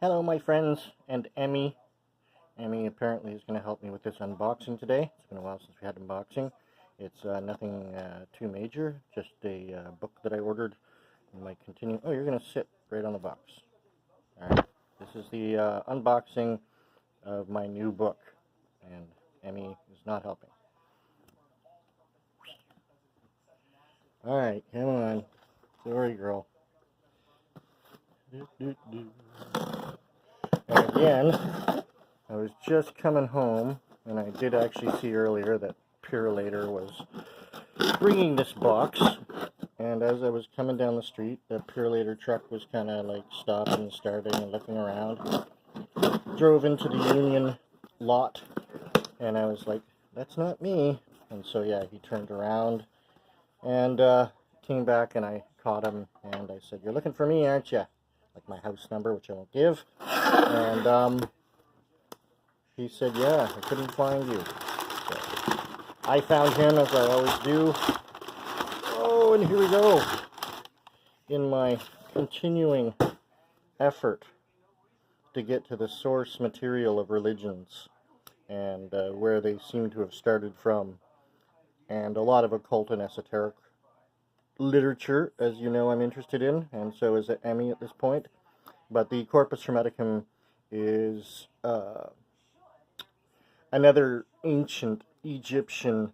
Hello, my friends, and Emmy. Emmy apparently is going to help me with this unboxing today. It's been a while since we had unboxing. It's nothing too major, just a book that I ordered. I might continue. Oh, you're going to sit right on the box. All right. This is the unboxing of my new book, and Emmy is not helping. All right, come on. Sorry, girl. And again, I was just coming home, and I did actually see earlier that Purelator was bringing this box, and as I was coming down the street, the Purelator truck was kind of like stopping and starting and looking around. Drove into the Union lot, and I was like, that's not me. And so yeah, he turned around and came back, and I caught him, and I said, you're looking for me, aren't you? Like my house number, which I won't give. And he said, yeah, I couldn't find you. So I found him, as I always do. Oh, and here we go. In my continuing effort to get to the source material of religions and where they seem to have started from, and a lot of occult and esoteric literature, as you know, I'm interested in, and so is Emmy at this point. But the Corpus Hermeticum is another ancient Egyptian,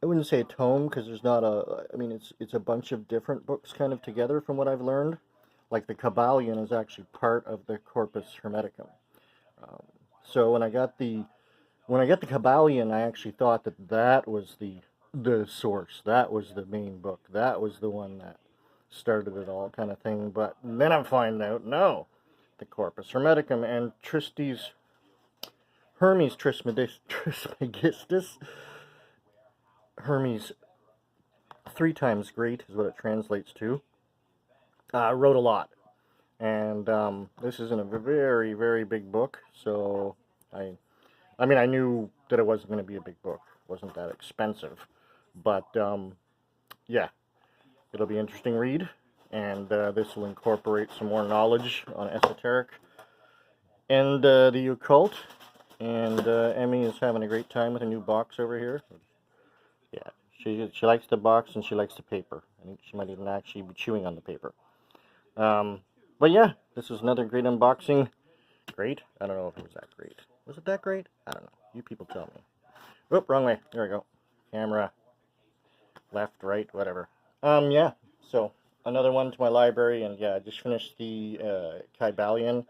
I wouldn't say a tome, because there's not I mean, it's a bunch of different books kind of together from what I've learned. Like the Kabbalion is actually part of the Corpus Hermeticum. Um, so when I got the Kabbalion, I actually thought that was the source. That was the main book. That was the one that started it all, kind of thing. But then I'm finding out, no, the Corpus Hermeticum and Hermes Trismegistus, Hermes 3 times great is what it translates to. Wrote a lot, and this isn't a very, very big book, so I mean, I knew that it wasn't going to be a big book. It wasn't that expensive, but yeah, it'll be an interesting read, and this will incorporate some more knowledge on esoteric and the occult. And Emmy is having a great time with a new box over here. Yeah, she likes the box and she likes the paper. I think she might even actually be chewing on the paper. Um, but yeah, this is another great unboxing. Great? I don't know if it was that great. Was it that great? I don't know. You people tell me. Oop, wrong way. There we go. Camera. Left, right, whatever. Yeah. So, another one to my library, and yeah, I just finished the Kybalion,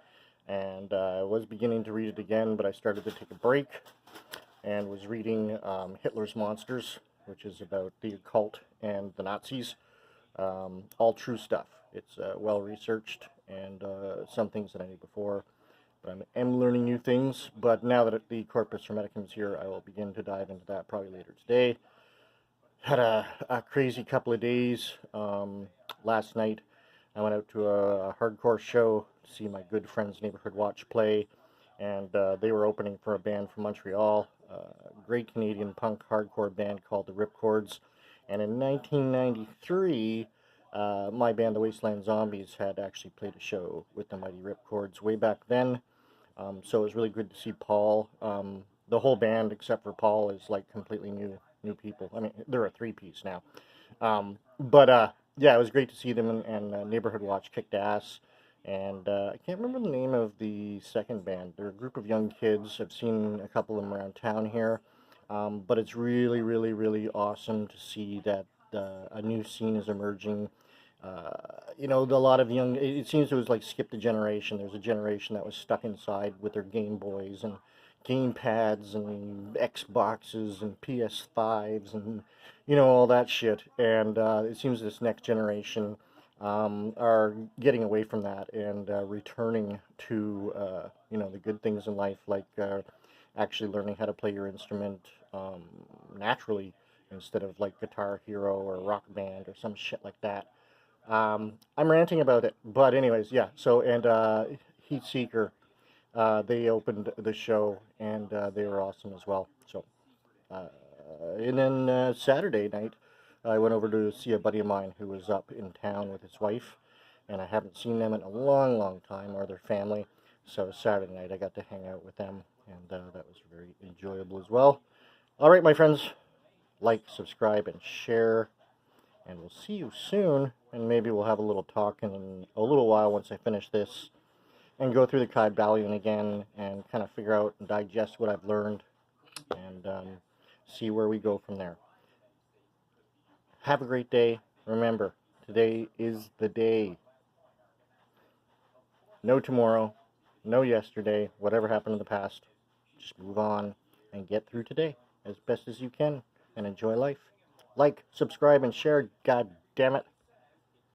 and I was beginning to read it again, but I started to take a break, and was reading Hitler's Monsters, which is about the occult and the Nazis. All true stuff. It's well researched, and some things that I knew before, but I am learning new things. But now that the Corpus Hermeticum is here, I will begin to dive into that probably later today. Had a crazy couple of days. Last night, I went out to a hardcore show to see my good friends Neighborhood Watch play, and they were opening for a band from Montreal, a great Canadian punk hardcore band called the Ripcords. And in 1993, my band, the Wasteland Zombies, had actually played a show with the Mighty Ripcords way back then. So it was really good to see Paul. The whole band, except for Paul, is like completely new people. I mean, they're a three-piece now. But yeah, it was great to see them, and Neighborhood Watch kicked ass. And I can't remember the name of the second band. They're a group of young kids. I've seen a couple of them around town here. But it's really, really, really awesome to see that a new scene is emerging. A lot of young, it seems it was like skipped a generation. There's a generation that was stuck inside with their Game Boys and game pads and Xboxes and PS5s and, all that shit. And it seems this next generation are getting away from that and returning to, the good things in life, like actually learning how to play your instrument naturally instead of like Guitar Hero or Rock Band or some shit like that. I'm ranting about it, but anyways, yeah. So, and Heat Seeker, they opened the show, and they were awesome as well. So, uh, and then Saturday night, I went over to see a buddy of mine who was up in town with his wife, and I haven't seen them in a long, long time, or their family. So Saturday night I got to hang out with them, and that was very enjoyable as well. All right, my friends, like, subscribe, and share, and we'll see you soon, and maybe we'll have a little talk in a little while once I finish this, and go through the Kybalion again, and kind of figure out and digest what I've learned, and see where we go from there. Have a great day. Remember, today is the day. No tomorrow, no yesterday, whatever happened in the past. Just move on and get through today as best as you can, and enjoy life. Like, subscribe, and share. God damn it.